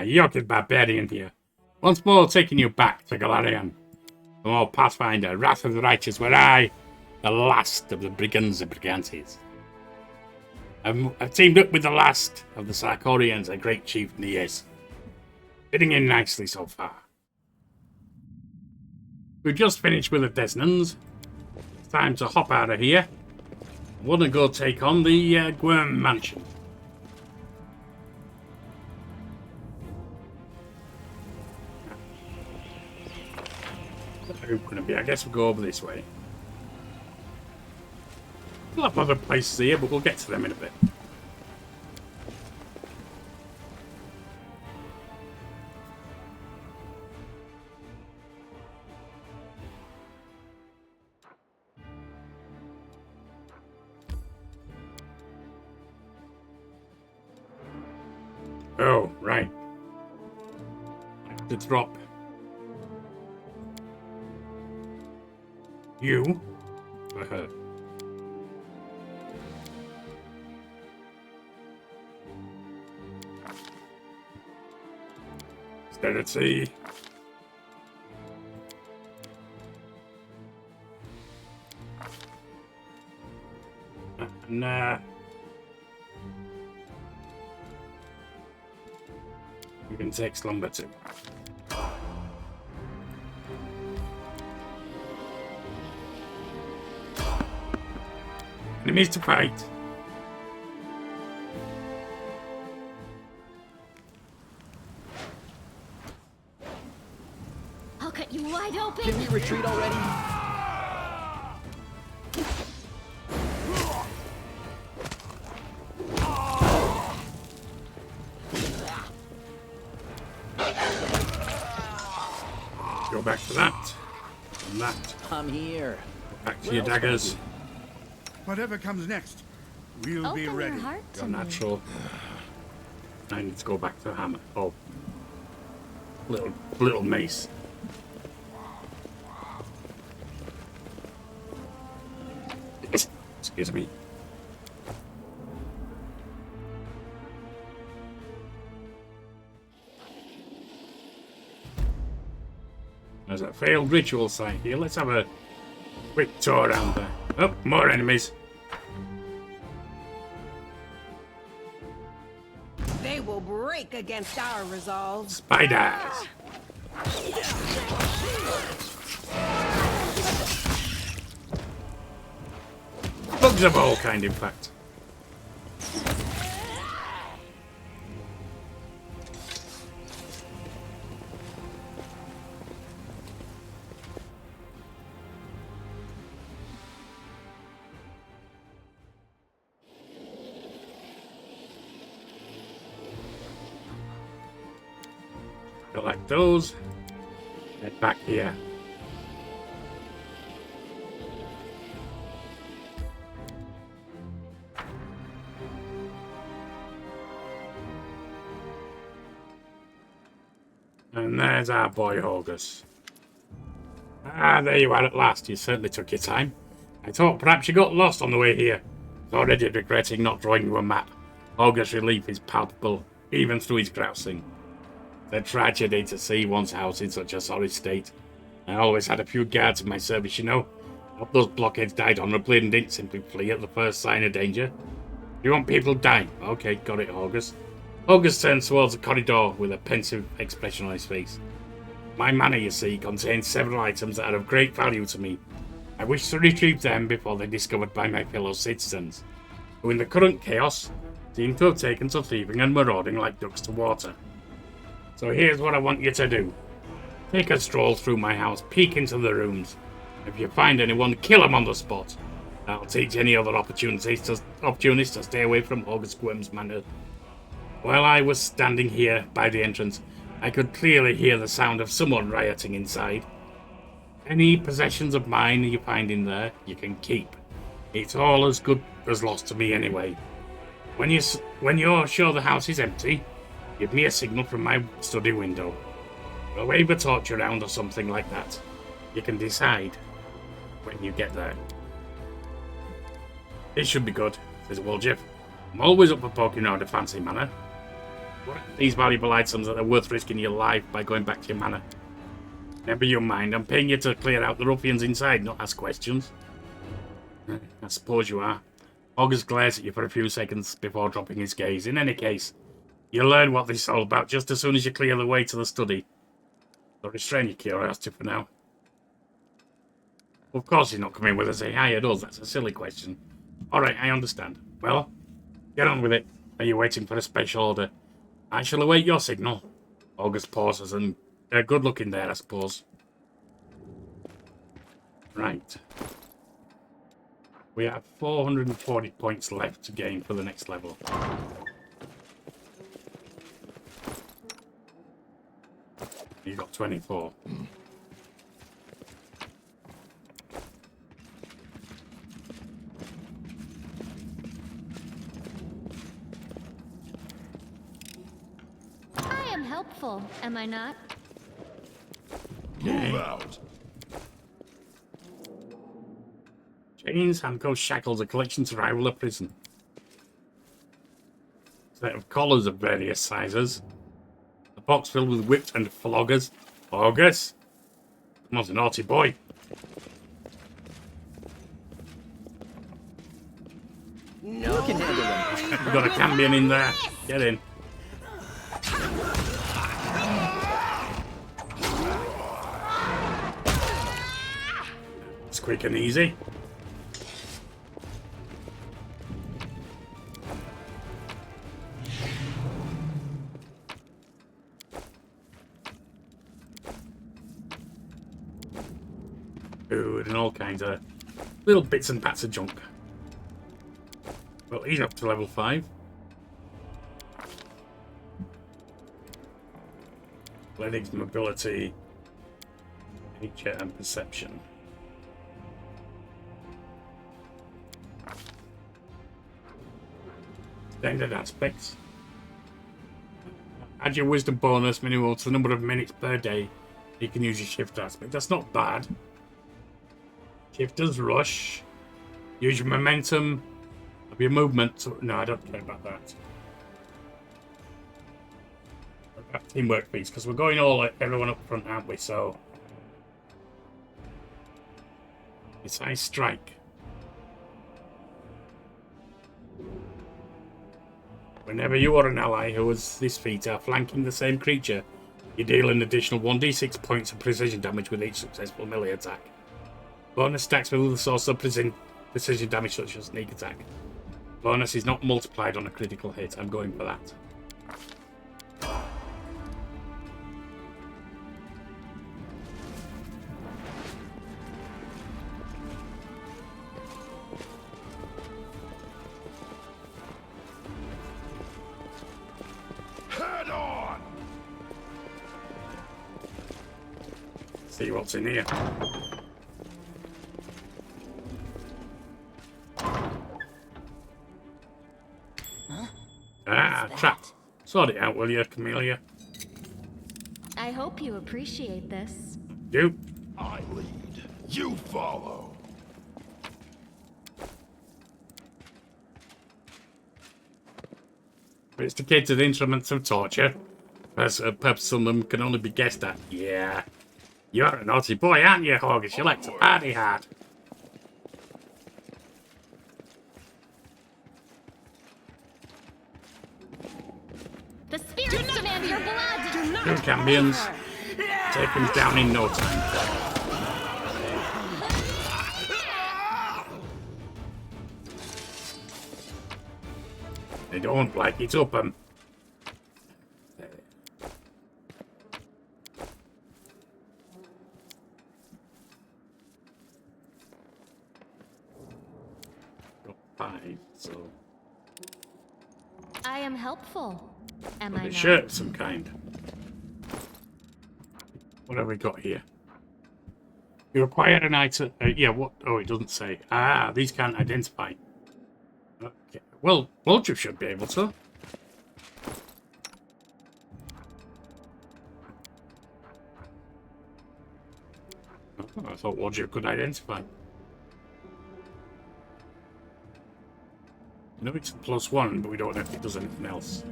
Yorkie the Barbarian here. Once more taking you back to Golarion. From old Pathfinder, Wrath of the Righteous, where I, the last of the Brigantes, I've teamed up with the last of the Sarkorians, a great chieftain he is. Fitting in nicely so far. We've just finished with the Desnans. It's time to hop out of here. I want to go take on the Gwerm mansion. Who's going to be? I guess we'll go over this way. We'll have other places here, but we'll get to them in a bit. Oh, right. I have to drop you for her. Let's see. And you can take slumber too. Enemies to fight. I'll cut you wide open. Can we retreat already? Go back to that. And that. I'm here. Back to your daggers. Whatever comes next, we'll be Open ready. your heart to Go me. natural. I need to go back to the hammer. Oh. Little mace. Excuse me. There's a failed ritual site here. Let's have a quick tour around there. Oh, more enemies. They will break against our resolve. Spiders. Bugs of all kind, in fact. Collect those. Head back here. And there's our boy Horgus. Ah, there you are at last. You certainly took your time. I thought perhaps you got lost on the way here. Already regretting not drawing you a map. Horgus' relief is palpable, even through his grousing. It's a tragedy to see one's house in such a sorry state. I always had a few guards in my service, you know. Hope those blockheads died honorably and didn't simply flee at the first sign of danger. You want people dying? Okay, got it, Horgus. Horgus turns towards the corridor with a pensive expression on his face. My manor, you see, contains several items that are of great value to me. I wish to retrieve them before they're discovered by my fellow citizens, who in the current chaos seem to have taken to thieving and marauding like ducks to water. So here's what I want you to do. Take a stroll through my house, peek into the rooms. If you find anyone, kill them on the spot. That'll teach any other opportunists to stay away from August Gwerm's manor. While I was standing here by the entrance, I could clearly hear the sound of someone rioting inside. Any possessions of mine you find in there, you can keep. It's all as good as lost to me anyway. When you're sure the house is empty, give me a signal from my study window. I'll wave a torch around or something like that. You can decide when you get there. This should be good, says Woljif. I'm always up for poking around a fancy manor. What are these valuable items that are worth risking your life by going back to your manor? Never you mind. I'm paying you to clear out the ruffians inside, not ask questions. I suppose you are. August glares at you for a few seconds before dropping his gaze. In any case, you'll learn what this is all about just as soon as you clear the way to the study. So restrain your curiosity for now. Of course he's not coming with us. He hired us. That's a silly question. Alright, I understand. Well, get on with it. Are you waiting for a special order? I shall await your signal. August pauses and good looking there, I suppose. Right. We have 440 points left to gain for the next level. You got 24. I am helpful, am I not? Move out. Chains, handcuffs, shackles, a collection to rival a prison. Set of collars of various sizes. A box filled with whips and floggers. Floggers? Someone's a naughty boy. No. You can handle them. We've got a cambion in there. Get in. It's quick and easy. Food and all kinds of little bits and bats of junk. Well, he's up to level 5. Athletics, mobility, nature, and perception. Standard aspects. Add your wisdom bonus minimal to the number of minutes per day you can use your shift aspect. That's not bad. Shifters rush. Use your momentum of your movement. No, I don't care about that. What about teamwork feats? Because we're going all everyone up front, aren't we? So it's I strike. Whenever you or an ally who has this feat are flanking the same creature, you deal an additional 1d6 points of precision damage with each successful melee attack. Bonus stacks with other source of precision damage such as sneak attack. Bonus is not multiplied on a critical hit. I'm going for that. Head on! See what's in here. Trapped. Sort it out, will you, Camellia? I hope you appreciate this. Do. I lead. You follow. Sophisticated instruments of torture. Perhaps some of them can only be guessed at. Yeah. You're a naughty boy, aren't you, August? You like to party hard. The spirits demand your blood! Two cambions. Take him down in no time. They don't like it up 'em. Got 5, so I am helpful, am got I a not? shirt of some kind. What have we got here? You acquired an item. Yeah, what? Oh, it doesn't say. Ah, these can't identify. Okay. Well, Blowdrip should be able to. Oh, I thought Blowdrip could identify. I know it's a +1, but we don't know if it does anything else.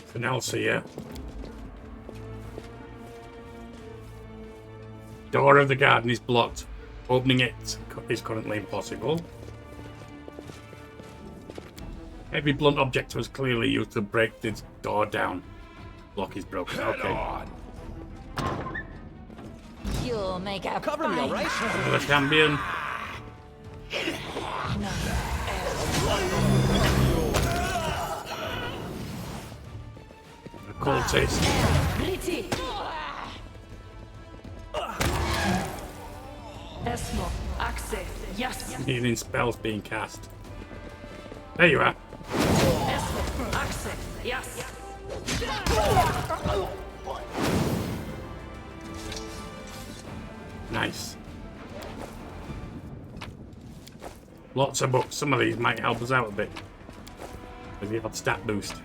Nothing else here. Door of the garden is blocked. Opening it is currently impossible. Heavy blunt object was clearly used to break this door down. Lock is broken. Okay. You'll make a Cover me, all right? Another champion. A cultist. Esmo, Axe, yes. Healing spells being cast. There you are. Esmo, Axe, yes. Nice. Lots of books. Some of these might help us out a bit. With the odd stat boost.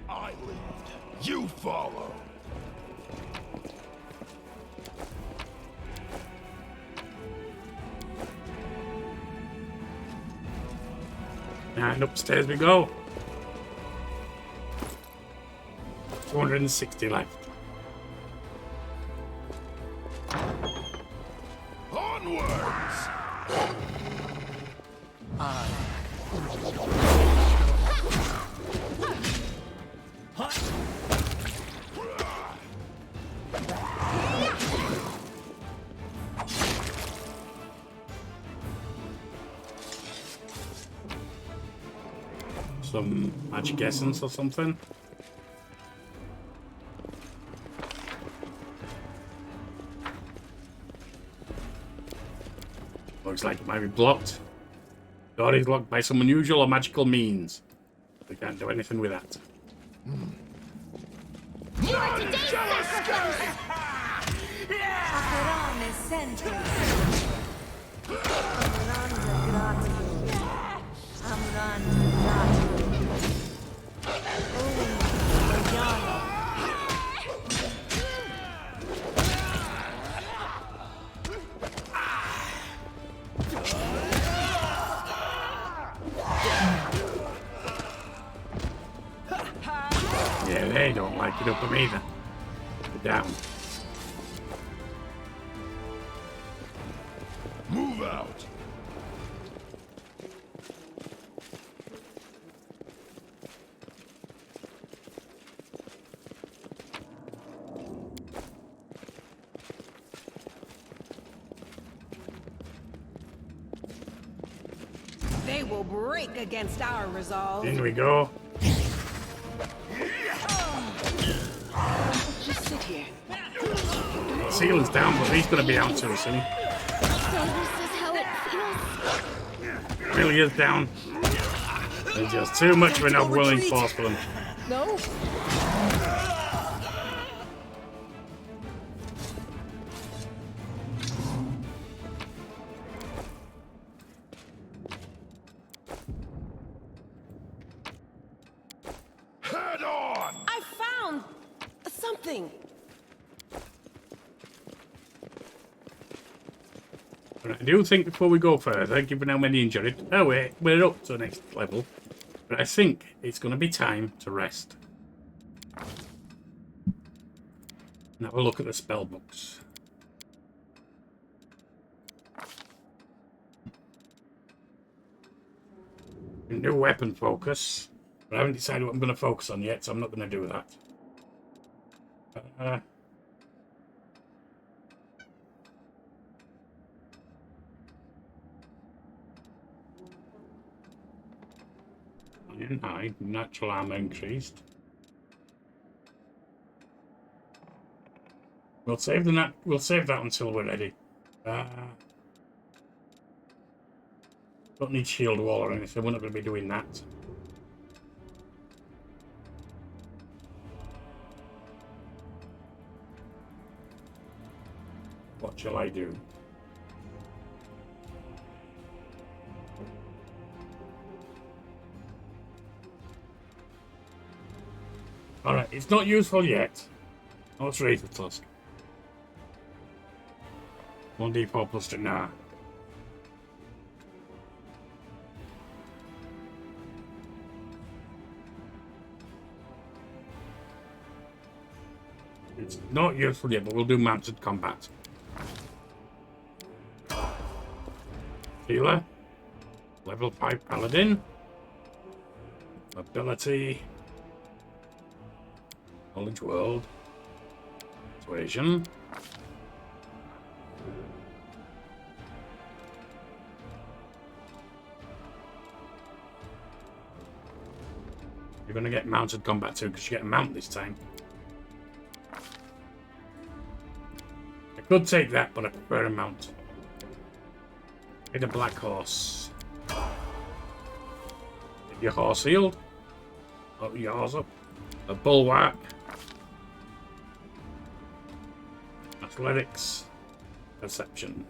I lead. You follow. And upstairs we go. 260 left. Onwards! Some magic essence or something. Looks like it might be blocked. Door is locked by some unusual or magical means. We can't do anything with that. You are today's sacrifice! Yeah, they don't like it up them either. They're down. Move out. They will break against our resolve. In we go. Just sit here. Ceiling's down, but he's going to be out too soon. So this is how it feels. Really is down. There's just too much of an unwilling force for them. No? Head on! I found something. But I do think before we go further, given how many injured, oh wait, we're up to the next level. But I think it's going to be time to rest. And have a look at the spell books. New weapon focus. But I haven't decided what I'm going to focus on yet, so I'm not going to do that. Iron hide, natural armor increased. We'll save that until we're ready. Don't need shield wall or anything. We're not going to be doing that. What shall I do? Alright, it's not useful yet. Oh, it's Razor Tusk. 1d4 plus 2. Nah. It's not useful yet, but we'll do mounted combat. Healer. Level 5 Paladin. Ability. Knowledge World. Persuasion. You're going to get mounted combat too, because you get a mount this time. I could take that, but I prefer a mount. Get a black horse. Get your horse healed. Oh, your horse up. A bulwark. Athletics. Perception.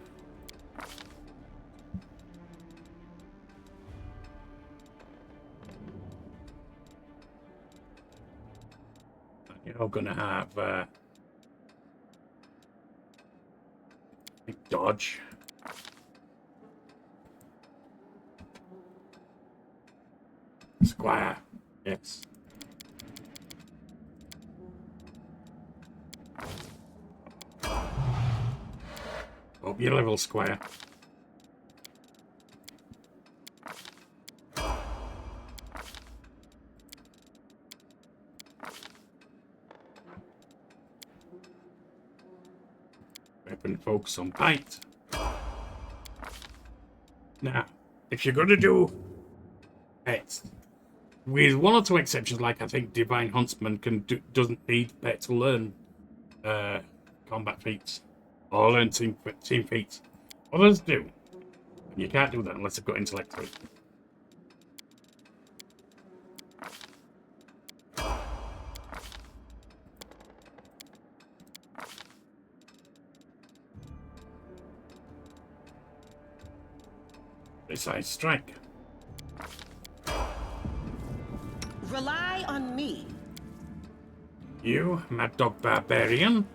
You're going to have dodge. Squire. Yes. Hope you level Squire. Weapon focus on bite. Now, if you're going to do pets, with one or two exceptions, like I think Divine Huntsman doesn't need pet to learn combat feats or learn team feats. Others do. And you can't do that unless they've got intellect 3. Precise strike. Rely on me. You, Mad Dog Barbarian.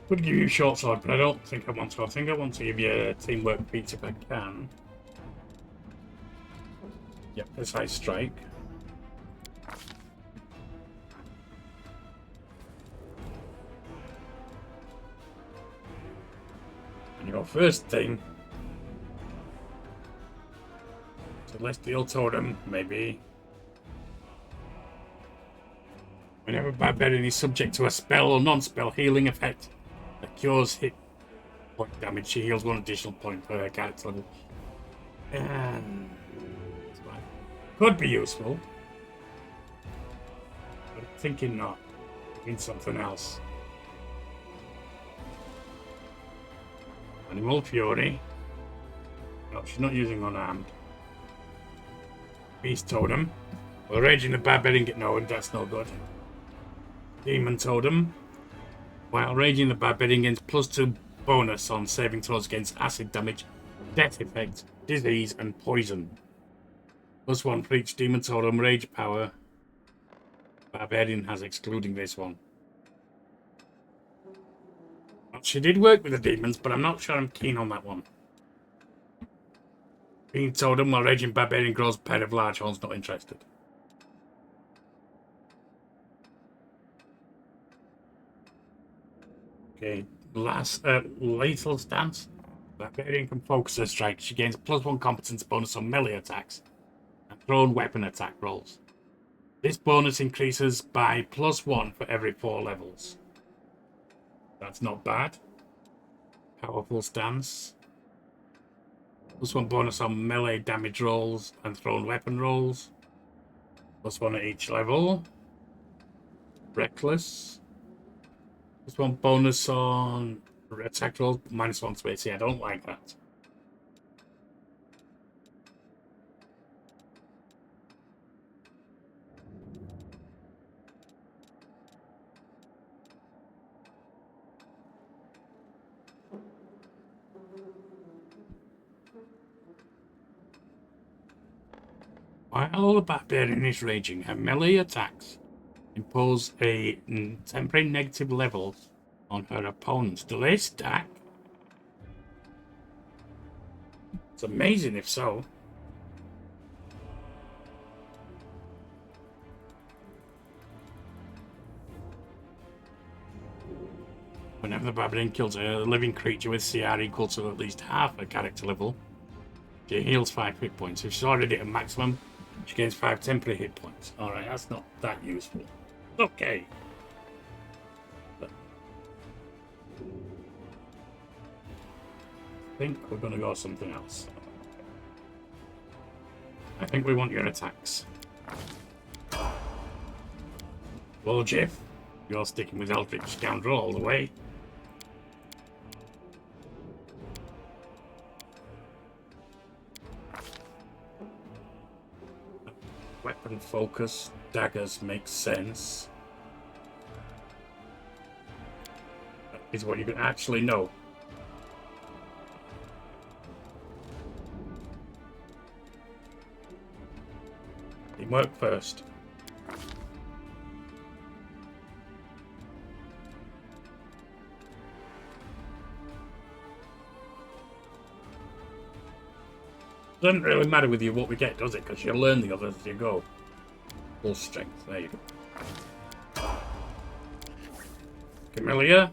Would give you a short sword, but I don't think I want to. I think I want to give you a teamwork feat if I can. Yep, precise strike. And your first thing, Celestial Totem, maybe. Whenever Barbarian is subject to a spell or non-spell healing effect that cures hit point damage, she heals 1 additional point per character level. Could be useful, but I'm thinking not. Thinking something else. Animal Fury. No, she's not using unarmed. Beast Totem. Well, Raging the Barbarian get no, that's no good. Demon Totem. While Raging the Barbarian gains +2 bonus on saving throws against acid damage, death effect, disease, and poison. +1 for each Demon Totem rage power Barbarian has, excluding this one. Well, she did work with the demons, but I'm not sure I'm keen on that one. Being Totem while Raging Barbarian grows a pair of large horns, not interested. Okay, last lethal stance. Barbarian can focus her strike. She gains +1 competence bonus on melee attacks and thrown weapon attack rolls. This bonus increases by +1 for every 4 levels. That's not bad. Powerful stance. +1 bonus on melee damage rolls and thrown weapon rolls. +1 at each level. Reckless. +1 bonus on attack rolls, -1 space. Yeah, I don't like that. While the barbarian is raging, her melee attacks impose a temporary negative level on her opponents. Do they stack? It's amazing if so. Whenever the barbarian kills a living creature with CR equal to at least half her character level, she heals 5 hit points. If she's already at maximum, she gains 5 temporary hit points. Alright, that's not that useful. Okay. But I think we're going to go something else. I think we want your attacks. Well, Jeff, you're sticking with Eldritch Scoundrel all the way. Weapon focus, daggers make sense. That is what you can actually know. Teamwork first. Doesn't really matter with you what we get, does it? Because you'll learn the others as you go. Full strength. There you go. Camellia.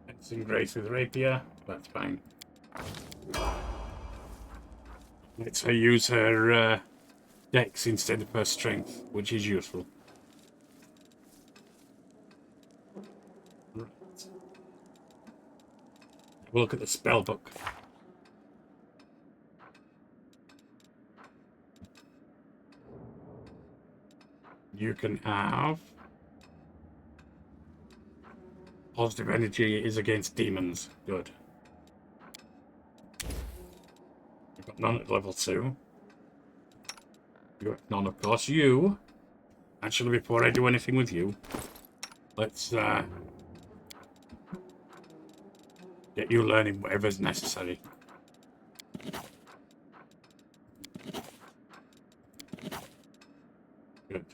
Fencing grace with rapier. That's fine. Let's her use her dex instead of her strength, which is useful. We'll look at the spell book. You can have positive energy is against demons. Good. You've got none at level 2. You got none, of course. You. Actually, before I do anything with you, let's get you learning whatever's necessary. Good.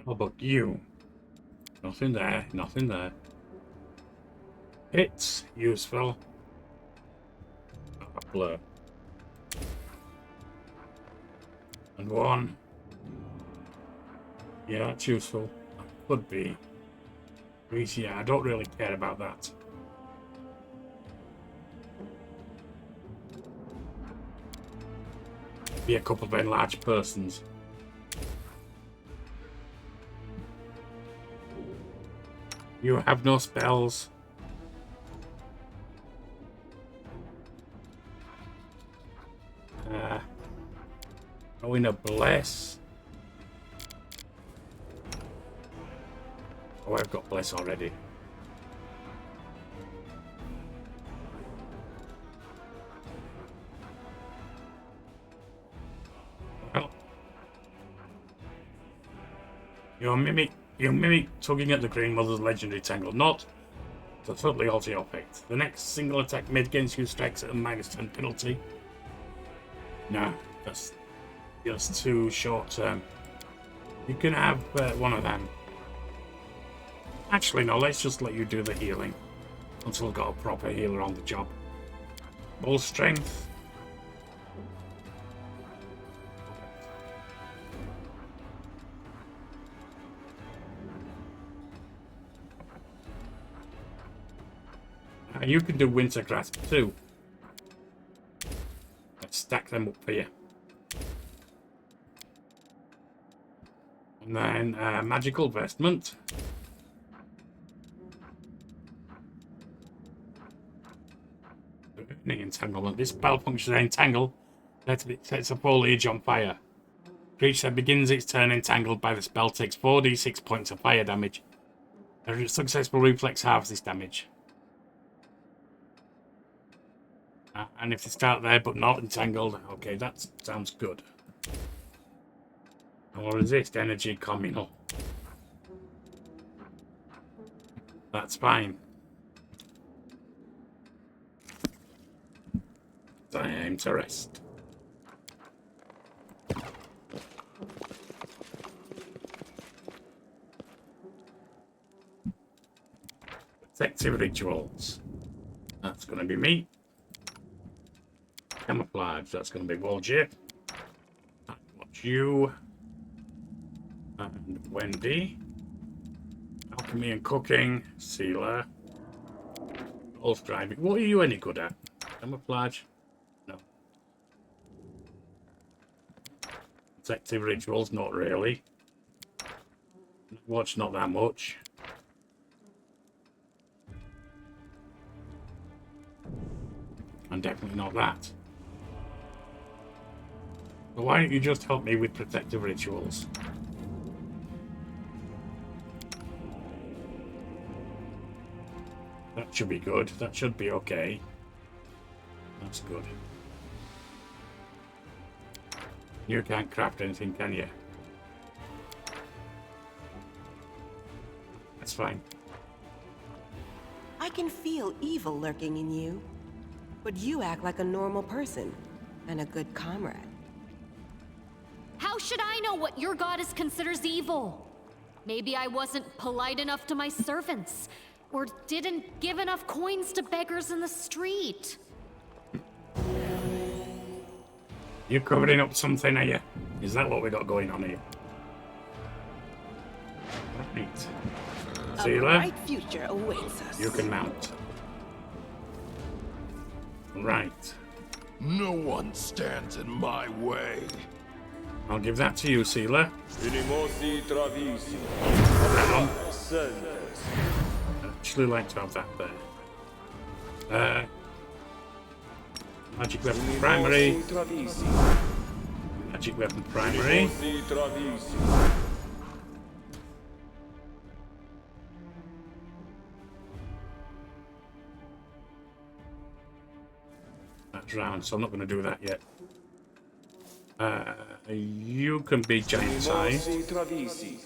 How about you? Nothing there, nothing there. It's useful. A blur. And 1. Yeah, that's useful. Could be. Yeah, I don't really care about that. Be a couple of enlarged persons. You have no spells. Oh, in a bless. Oh, I've got bless already. Well, your mimic tugging at the Green Mother's legendary tangle knot to totally alter your fate. The next single attack made against you strikes at a -10 penalty. No, that's just too short term. You can have one of them. Actually, no, let's just let you do the healing until we've got a proper healer on the job. Full strength. You can do Winter Grasp too. Let's stack them up for you. And then Magical Vestment. Entanglement. This spell functions as entangle. It sets a foliage on fire. Creature that begins its turn entangled by the spell takes 4d6 points of fire damage. A successful reflex halves this damage. And if they start there but not entangled, okay, that sounds good. Or resist energy communal. That's fine. Time to rest. Protective rituals. That's going to be me. Camouflage. That's going to be Walgy. Watch you. And Wendy. Alchemy and cooking. Sealer. Horse driving. What are you any good at? Camouflage. No. Protective rituals. Not really. Watch not that much. And definitely not that. But why don't you just help me with protective rituals? That should be good. That should be okay. That's good. You can't craft anything, can you? That's fine. I can feel evil lurking in you. But you act like a normal person and a good comrade. How should I know what your goddess considers evil? Maybe I wasn't polite enough to my servants, or didn't give enough coins to beggars in the street. You covering up something, are you? Is that what we got going on here? Right. A Sealer, bright future awaits us. you can mount. Right. No one stands in my way. I'll give that to you, Sealer. Unimosi travisi. Put that on. Ascenders. I'd actually like to have that there. Magic weapon primary. Unimosi travisi. Magic weapon primary. Unimosi travisi. That's round, so I'm not going to do that yet. You can be giant size. Unimosi travisi.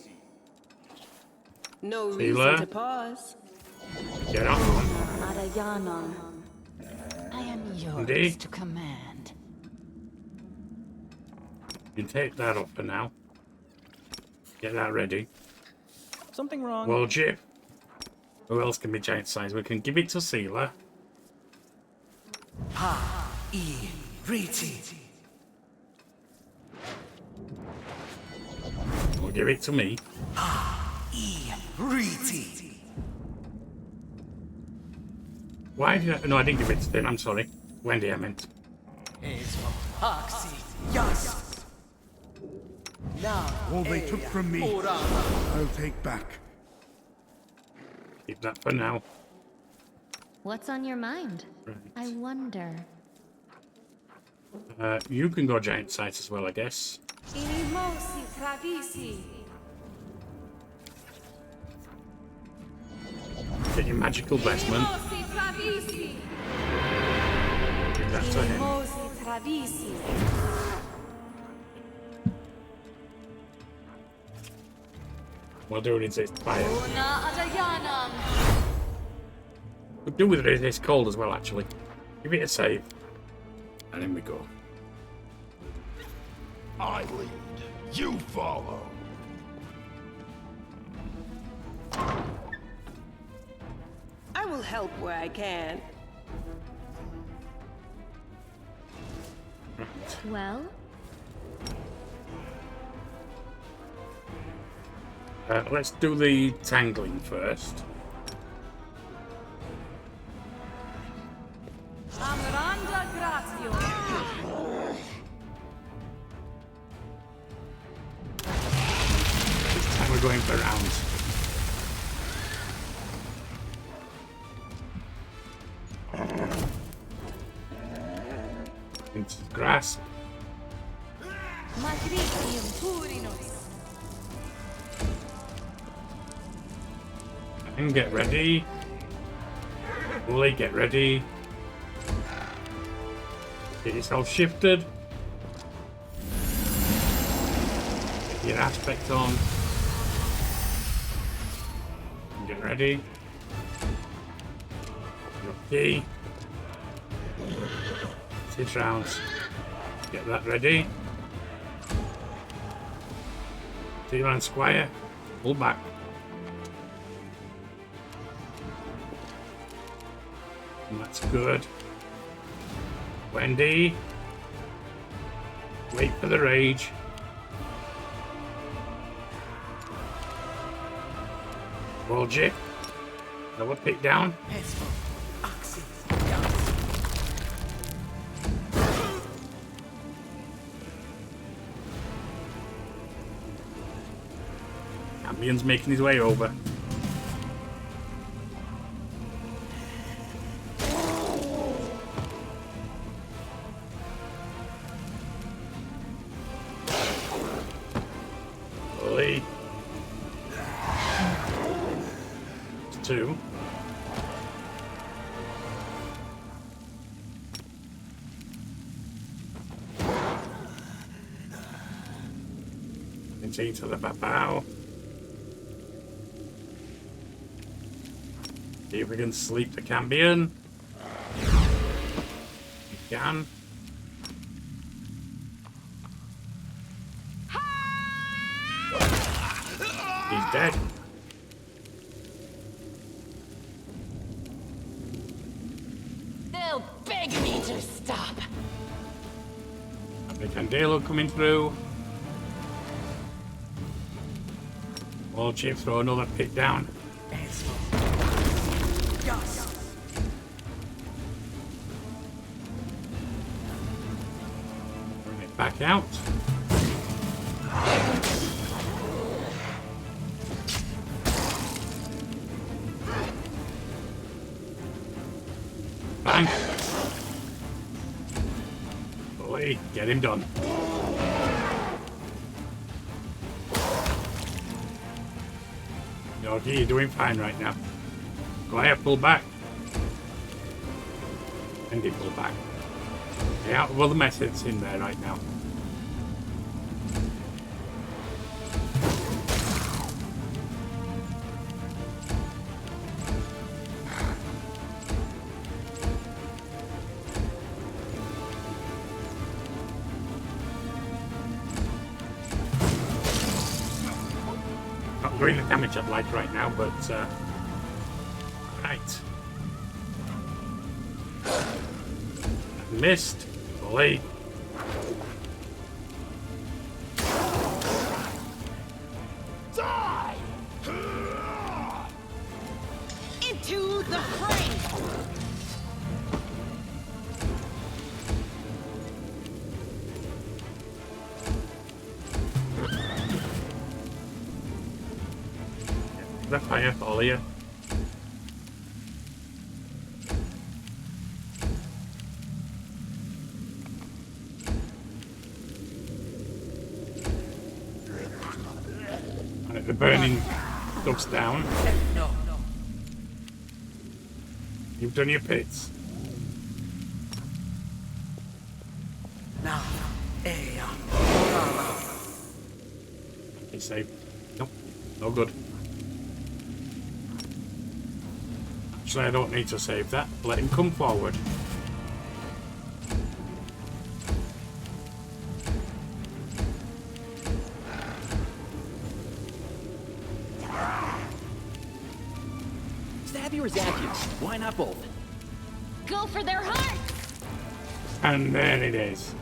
No Sealer. reason to pause. Get on. Arayanan. I am yours Indeed. to command. You take that up for now. Get that ready. Something wrong? Well, Jip. Who else can be giant size? We can give it to Sealer. We'll give it to me. Why did I... No, I didn't give it to them. I'm sorry. Wendy, I meant. All they took from me, I'll take back. Keep that for now. What's on your mind? Right. I wonder. You can go giant size as well, I guess. Inimosi travisi. Get your magical vestment. Inimosi travisi. Give that to him. Inimosi travisi. We'll do resist fire. Una Arayanan. We'll do with resist cold as well, actually. Give it a save. And in we go. I lead. You follow. I will help where I can. Well, Let's do the tangling first. Amranda gratio. This time we're going for rounds. Into grasp. Matricium turinos. And get ready. Bully, get ready. Get yourself shifted. Your aspect on. Get ready. Your key. 6 rounds. Get that ready. 3 round squire. Pull back. And that's good. Wendy. Wait for the rage. Roger. Double pick down. Champion's making his way over. Bully. 2. Continue to the bow. See if we can sleep the champion. We can. He's dead. They'll beg me to stop. Candelo coming through. All chip throw another pick down. Bring it back out. Bang. Boy, get him done. Yorkie, you're doing fine right now. Go ahead, pull back. And he pull back. Stay out of other methods in there right now. Not doing the damage I'd like right now, but right. Missed. Bully. Die! Into the fray! The fire follow you. Right, the burning stuff's down. No. You've done your pits. He's safe. Nope. No good. Actually, I don't need to save that. Let him come forward. Stab you or zap you? Why not both? Go for their heart! And there it is.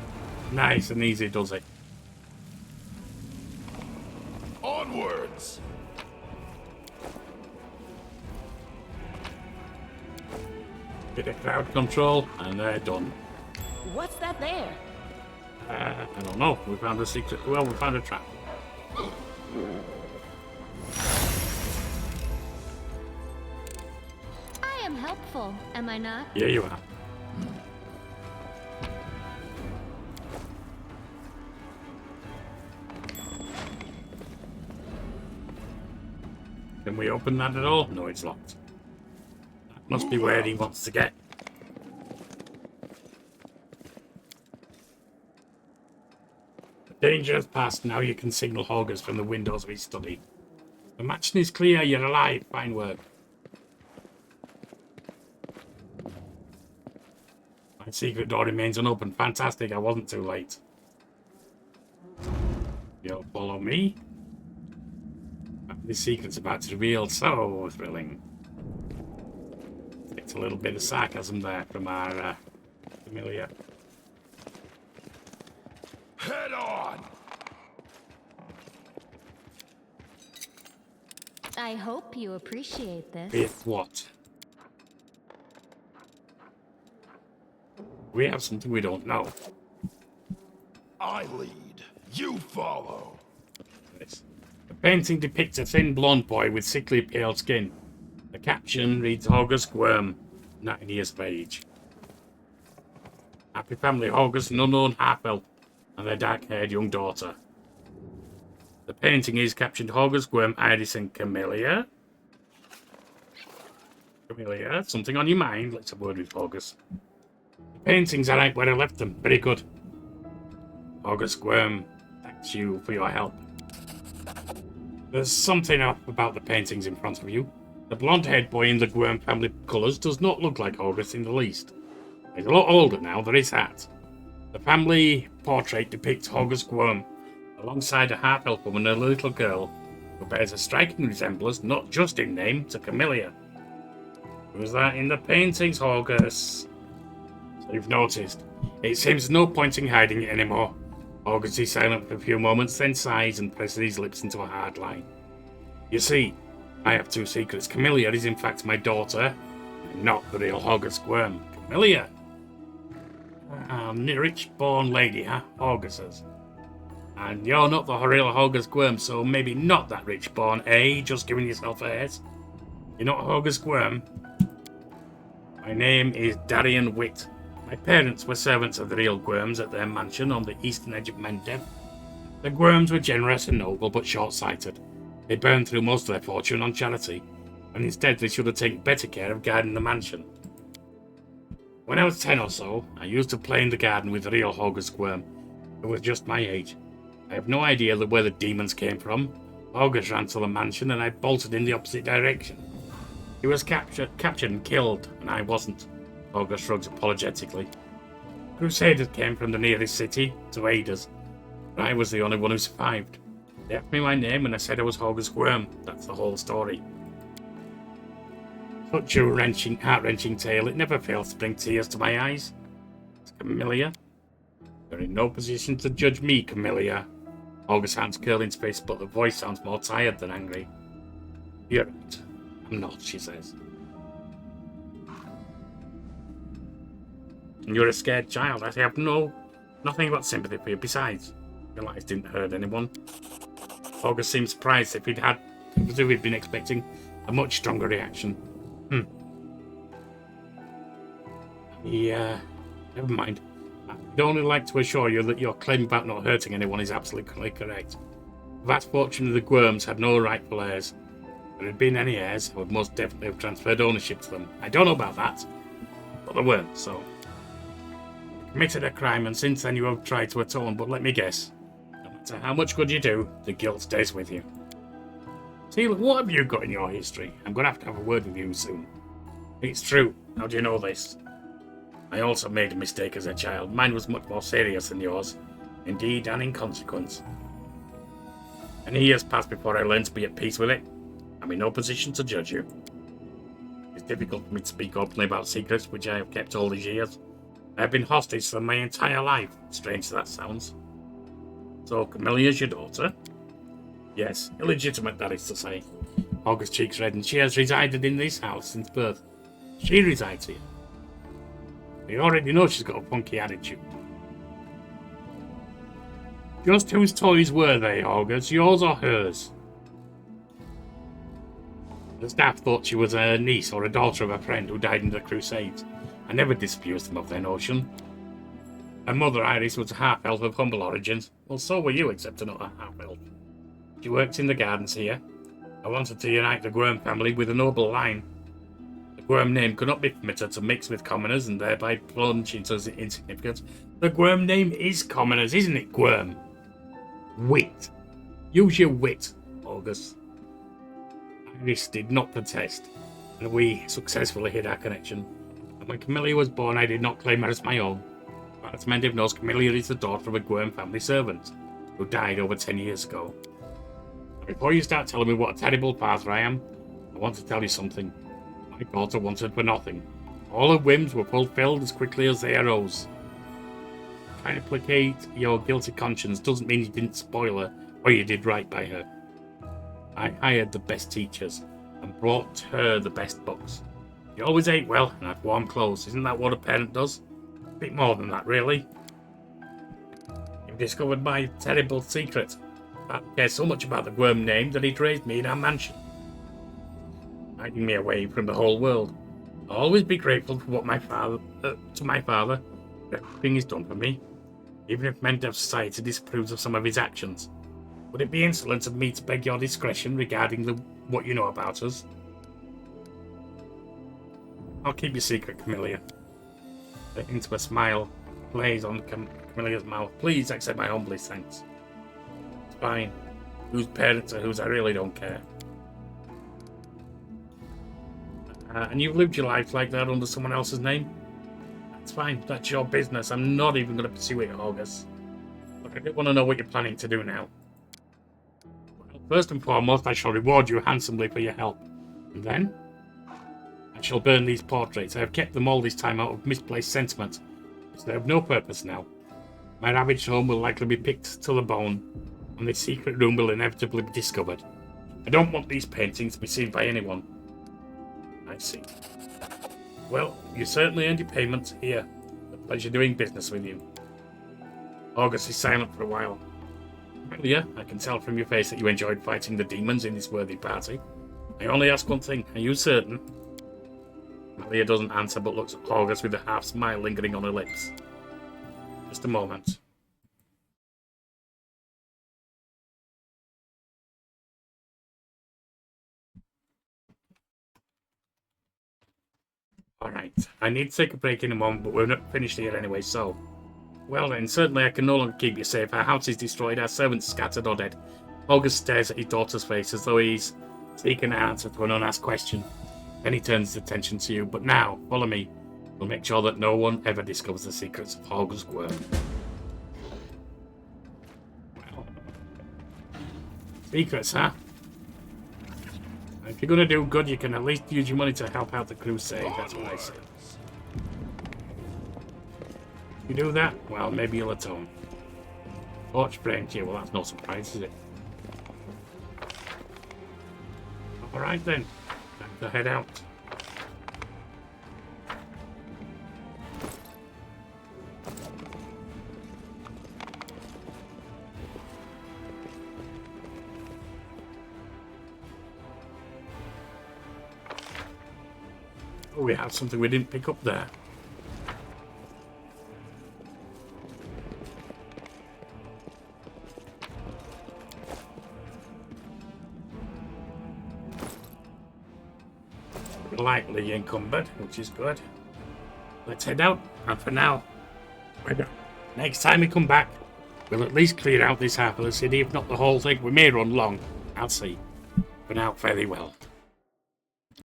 Nice and easy does it. Onwards! Bit of crowd control, and they're done. What's that there? I don't know. We found a secret. Well, we found a trap. I am helpful, am I not? Yeah, you are. Can we open that at all? No, it's locked. That must be where he wants to get. danger has passed. Now you can signal August from the windows of his study. The mansion is clear. You're alive. Fine work. My secret door remains unopened. Fantastic. I wasn't too late. You'll follow me? This secret's about to reveal. So thrilling. It's a little bit of sarcasm there from our familiar. Head on! I hope you appreciate this. With what? We have something we don't know. I lead. You follow. This. The painting depicts a thin blonde boy with sickly pale skin. The caption reads August Gwerm, 9 years of age. Happy family, August, an unknown half-elf, and their dark-haired young daughter. The painting is captioned August Gwerm, Iris, and Camellia. Camellia, something on your mind? Let's have a word with August. The paintings are right where I left them. Very good. August Gwerm, thanks you for your help. There's something up about the paintings in front of you. The blonde-haired boy in the Gwerm family colours does not look like August in the least. He's a lot older now, there is that. The family portrait depicts August Gwerm alongside a half-elf woman and a little girl who bears a striking resemblance, not just in name, to Camellia. Who's that in the paintings, August? So you've noticed. It seems no point in hiding it anymore. August is silent for a few moments, then sighs and presses his lips into a hard line. You see, I have two secrets. Camellia is in fact my daughter, and not the real August Gwerm. Camellia! Rich-born lady, huh? August says. And you're not the real August Gwerm, so maybe not that rich-born, eh? Just giving yourself airs. You're not August Gwerm. My name is Darian Witt. My parents were servants of the real Gwerms at their mansion on the eastern edge of Mendev. The Gwerms were generous and noble, but short-sighted. They burned through most of their fortune on charity, and instead they should have taken better care of guarding the mansion. When I was 10 or so, I used to play in the garden with the real August Gwerm, who was just my age. I have no idea where the demons came from. August ran to the mansion, and I bolted in the opposite direction. He was captured and killed, and I wasn't. August shrugs apologetically. Crusaders came from the nearest city to aid us, but I was the only one who survived. They asked me my name, and I said I was August Gwerm. That's the whole story. Such a heart-wrenching tale. It never fails to bring tears to my eyes. It's Camellia. You're in no position to judge me, Camellia. August's hands curl in space, but the voice sounds more tired than angry. You're right. I'm not, she says. And you're a scared child. I have nothing but sympathy for you. Besides, your lies didn't hurt anyone. August seemed surprised if as if he'd been expecting a much stronger reaction. Never mind. I'd only like to assure you that your claim about not hurting anyone is absolutely correct. The vast fortune of the Gwerms had no rightful heirs. If there had been any heirs, I would most definitely have transferred ownership to them. I don't know about that, but there weren't, so. You committed a crime, and since then you have tried to atone, but let me guess. No matter how much good you do, the guilt stays with you. Teal, what have you got in your history? I'm going to have a word with you soon. It's true. How do you know this? I also made a mistake as a child. Mine was much more serious than yours. Indeed, and in consequence. And years passed before I learned to be at peace with it. I'm in no position to judge you. It's difficult for me to speak openly about secrets which I have kept all these years. I have been hostage for my entire life. Strange that sounds. So, Camelia's your daughter? Yes, illegitimate, that is to say. August's cheeks reddened. She has resided in this house since birth. She resides here. You already know she's got a funky attitude. Just whose toys were they, August? Yours or hers? The staff thought she was a niece or a daughter of a friend who died in the Crusades. I never disabused them of their notion. Her mother, Iris, was a half-elf of humble origins. Well, so were you, except not a half-elf. She works in the gardens here. I wanted to unite the Gwerm family with a noble line. The Gwerm name could not be permitted to mix with commoners and thereby plunge into insignificance. The Gwerm name is commoners, isn't it, Gwerm? Wit. Use your wit, August. Iris did not protest, and we successfully hid our connection. And when Camilla was born, I did not claim her as my own. But as many of knows, Camilla is the daughter of a Gwerm family servant, who died over 10 years ago. Before you start telling me what a terrible father I am, I want to tell you something. My daughter wanted for nothing. All her whims were fulfilled as quickly as they arose. Trying to placate your guilty conscience doesn't mean you didn't spoil her, or you did right by her. I hired the best teachers, and brought her the best books. She always ate well, and had warm clothes. Isn't that what a parent does? A bit more than that, really. You've discovered my terrible secret. I care so much about the Gwerm name that he'd raised me in our mansion, hiding me away from the whole world. I'll always be grateful for what my father, everything he's done for me, even if men of society disapproves of some of his actions. Would it be insolent of me to beg your discretion regarding what you know about us? I'll keep your secret, Camilla. Into a smile plays on Camilla's mouth. Please accept my humblest thanks. It's fine. Whose parents are whose, I really don't care. And you've lived your life like that under someone else's name? That's fine. That's your business. I'm not even going to pursue it, August. Look, I don't want to know what you're planning to do now. Well, first and foremost, I shall reward you handsomely for your help. And then, I shall burn these portraits. I have kept them all this time out of misplaced sentiment, so they have no purpose now. My ravaged home will likely be picked to the bone, and this secret room will inevitably be discovered. I don't want these paintings to be seen by anyone. I see. Well, you certainly earned your payment. Here. A pleasure doing business with you. August is silent for a while. Amelia, I can tell from your face that you enjoyed fighting the demons in this worthy party. I only ask one thing. Are you certain? Amelia doesn't answer but looks at August with a half smile lingering on her lips. Just a moment. Alright, I need to take a break in a moment, but we're not finished here anyway, so... Well then, certainly I can no longer keep you safe. Our house is destroyed, our servants scattered or dead. August stares at his daughter's face as though he's seeking an answer to an unasked question. Then he turns his attention to you. But now, follow me. We'll make sure that no one ever discovers the secrets of August Gwerm. Well, secrets, huh? If you're going to do good, you can at least use your money to help out the crusade. That's what I say. If you do that, well, maybe you'll atone. Torch framed here, well, that's no surprise, is it? Alright then, time to head out. Oh, we have something we didn't pick up there. Lightly encumbered, which is good. Let's head out, and for now, we're done. Next time we come back, we'll at least clear out this half of the city, if not the whole thing. We may run long, I'll see. For now, very well.